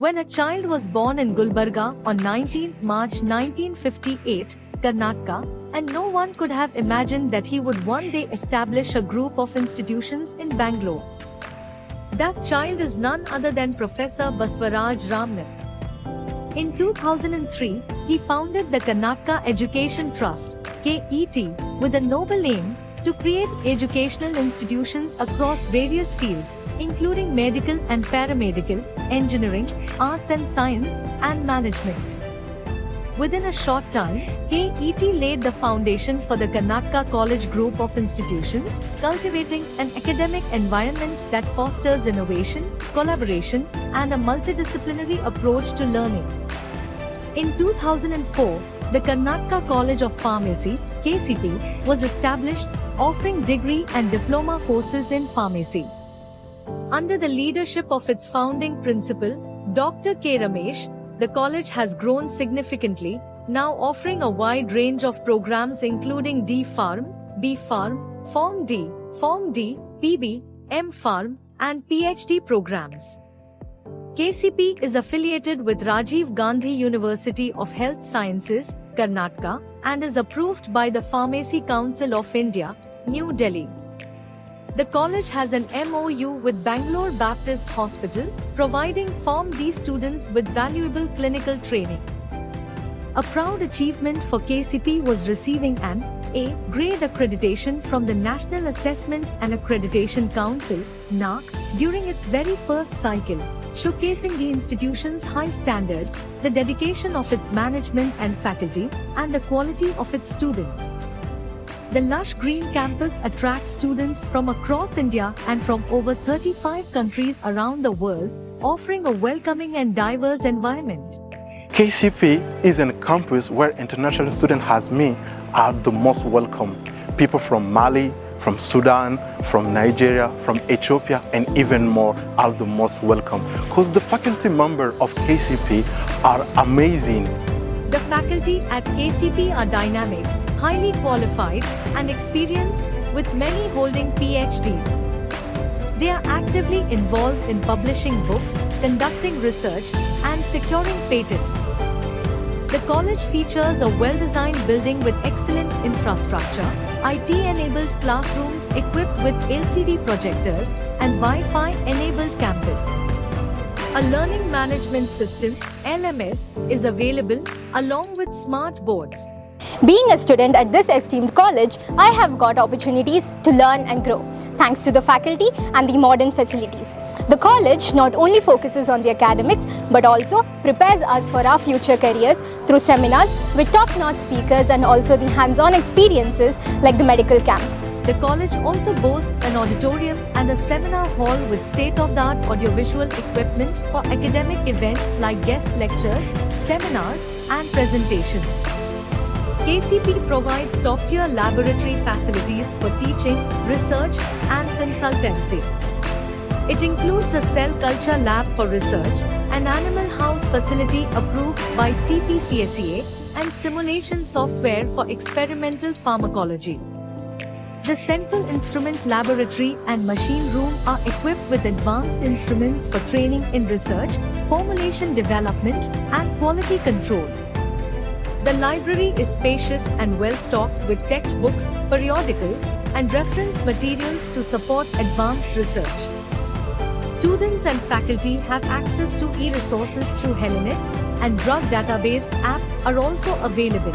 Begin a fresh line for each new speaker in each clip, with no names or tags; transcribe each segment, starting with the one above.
When a child was born in Gulbarga on 19 March 1958, Karnataka, and no one could have imagined that he would one day establish a group of institutions in Bangalore. That child is none other than Professor Baswaraj Ramnath. In 2003, he founded the Karnataka Education Trust, KET, with a noble aim to create educational institutions across various fields, including medical and paramedical, engineering, arts and science, and management. Within a short time, KET laid the foundation for the Karnataka College group of institutions, cultivating an academic environment that fosters innovation, collaboration, and a multidisciplinary approach to learning. In 2004, the Karnataka College of Pharmacy, KCP, was established, offering degree and diploma courses in pharmacy. Under the leadership of its founding principal, Dr. K. Ramesh, the college has grown significantly, now offering a wide range of programs including D Pharm, B Pharm, Form D, PB, M Pharm, and PhD programs. KCP is affiliated with Rajiv Gandhi University of Health Sciences, Karnataka, and is approved by the Pharmacy Council of India, New Delhi. The college has an MOU with Bangalore Baptist Hospital, providing Form D students with valuable clinical training. A proud achievement for KCP was receiving an A grade accreditation from the National Assessment and Accreditation Council, NAAC, during its very first cycle, showcasing the institution's high standards, the dedication of its management and faculty, and the quality of its students. The lush green campus attracts students from across India and from over 35 countries around the world, offering a welcoming and diverse environment.
KCP is a campus where international students as me are the most welcome. People from Mali, from Sudan, from Nigeria, from Ethiopia, and even more are the most welcome. Because the faculty members of KCP are amazing.
The faculty at KCP are dynamic, highly qualified, and experienced, with many holding PhDs. They are actively involved in publishing books, conducting research, and securing patents. The college features a well-designed building with excellent infrastructure, IT-enabled classrooms equipped with LCD projectors, and Wi-Fi-enabled campus. A learning management system, LMS, is available, along with smart boards.
Being a student at this esteemed college, I have got opportunities to learn and grow, thanks to the faculty and the modern facilities. The college not only focuses on the academics, but also prepares us for our future careers through seminars with top-notch speakers and also the hands-on experiences like the medical camps.
The college also boasts an auditorium and a seminar hall with state-of-the-art audiovisual equipment for academic events like guest lectures, seminars, and presentations. KCP provides top-tier laboratory facilities for teaching, research, and consultancy. It includes a cell culture lab for research, an animal house facility approved by CPCSEA, and simulation software for experimental pharmacology. The Central Instrument Laboratory and Machine Room are equipped with advanced instruments for training in research, formulation development, and quality control. The library is spacious and well-stocked with textbooks, periodicals, and reference materials to support advanced research. Students and faculty have access to e-resources through Helenet, and drug database apps are also available.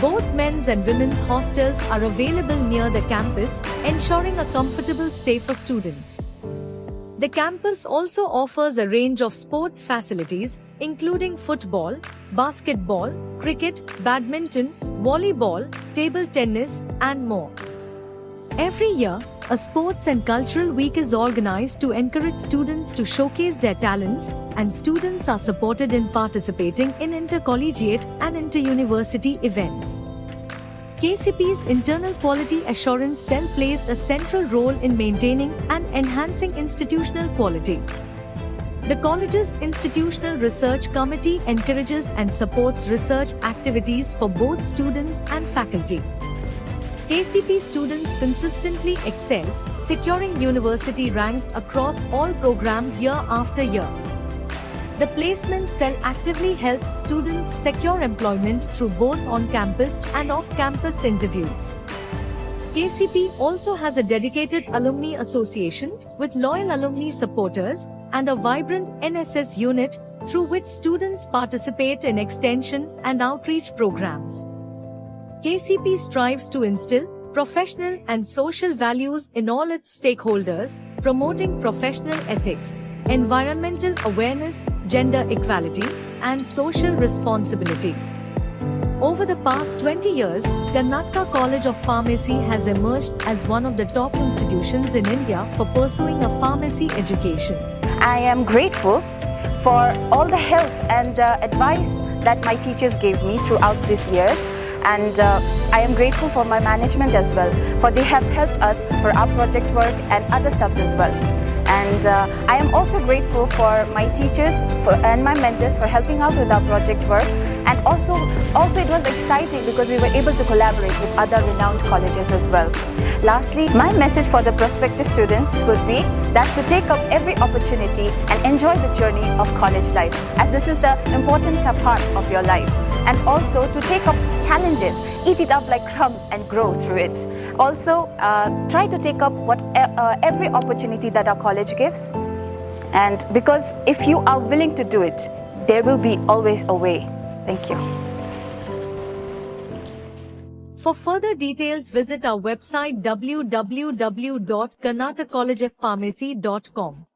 Both men's and women's hostels are available near the campus, ensuring a comfortable stay for students. The campus also offers a range of sports facilities, including football, basketball, cricket, badminton, volleyball, table tennis, and more. Every year, a sports and cultural week is organized to encourage students to showcase their talents, and students are supported in participating in intercollegiate and inter-university events. KCP's internal quality assurance cell plays a central role in maintaining and enhancing institutional quality. The college's Institutional Research Committee encourages and supports research activities for both students and faculty. KCP students consistently excel, securing university ranks across all programs year after year. The placement cell actively helps students secure employment through both on-campus and off-campus interviews. KCP also has a dedicated alumni association with loyal alumni supporters and a vibrant NSS unit through which students participate in extension and outreach programs. KCP strives to instill professional and social values in all its stakeholders, promoting professional ethics, environmental awareness, gender equality, and social responsibility. Over the past 20 years, Karnataka College of Pharmacy has emerged as one of the top institutions in India for pursuing a pharmacy education.
I am grateful for all the help and advice that my teachers gave me throughout these years, and I am grateful for my management as well, for they have helped us for our project work and other stuffs as well. And I am also grateful for my teachers and my mentors for helping out with our project work. And also it was exciting because we were able to collaborate with other renowned colleges as well. Lastly, my message for the prospective students would be that to take up every opportunity and enjoy the journey of college life, as this is the important part of your life. And also to take up challenges, eat it up like crumbs and grow through it. Also, try to take up every opportunity that our college gives. And because if you are willing to do it, there will be always a way. Thank you.
For further details, visit our website www.karnatakacollegeofpharmacy.com.